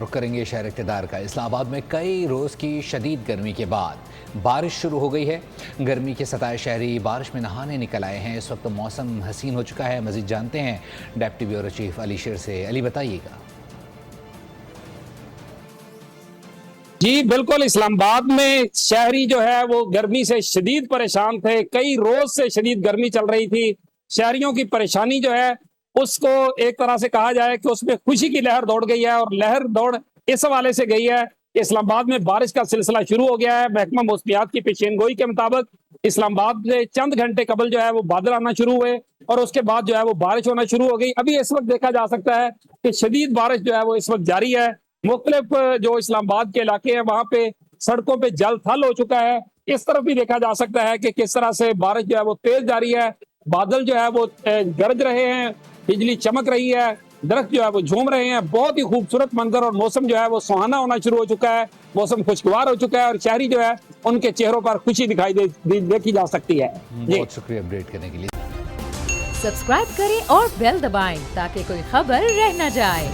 رخ کریں گے شہر اقتدار کا۔ اسلام آباد میں کئی روز کی شدید گرمی کے بعد بارش شروع ہو گئی ہے۔ گرمی کے ستائے شہری بارش میں نہانے نکل آئے ہیں۔ اس وقت موسم حسین ہو چکا ہے۔ مزید جانتے ہیں ڈپٹی بیورو چیف علی شیر سے۔ علی بتائیے گا۔ جی بالکل، اسلام آباد میں شہری جو ہے وہ گرمی سے شدید پریشان تھے۔ کئی روز سے شدید گرمی چل رہی تھی۔ شہریوں کی پریشانی جو ہے اس کو ایک طرح سے کہا جائے کہ اس میں خوشی کی لہر دوڑ گئی ہے، اور لہر دوڑ اس حوالے سے گئی ہے کہ اسلام آباد میں بارش کا سلسلہ شروع ہو گیا ہے۔ محکمہ موسمیات کی پیشین گوئی کے مطابق اسلام آباد سے چند گھنٹے قبل جو ہے وہ بادل آنا شروع ہوئے، اور اس کے بعد جو ہے وہ بارش ہونا شروع ہو گئی۔ ابھی اس وقت دیکھا جا سکتا ہے کہ شدید بارش جو ہے وہ اس وقت جاری ہے۔ مختلف جو اسلام آباد کے علاقے ہیں وہاں پہ سڑکوں پہ جل تھل ہو چکا ہے۔ اس طرف بھی دیکھا جا سکتا ہے کہ کس طرح سے بارش جو ہے وہ تیز جاری ہے۔ بادل جو ہے وہ گرج رہے ہیں، بجلی چمک رہی ہے، درخت جو ہے وہ جھوم رہے ہیں۔ بہت ہی خوبصورت منظر، اور موسم جو ہے وہ سہانا ہونا شروع ہو چکا ہے۔ موسم خوشگوار ہو چکا ہے، اور شہری جو ہے ان کے چہروں پر خوشی دکھائی دیکھی جا سکتی ہے۔ بہت شکریہ اپڈیٹ کرنے کے لیے۔ سبسکرائب کریں اور بیل دبائیں تاکہ کوئی خبر رہ نہ جائے۔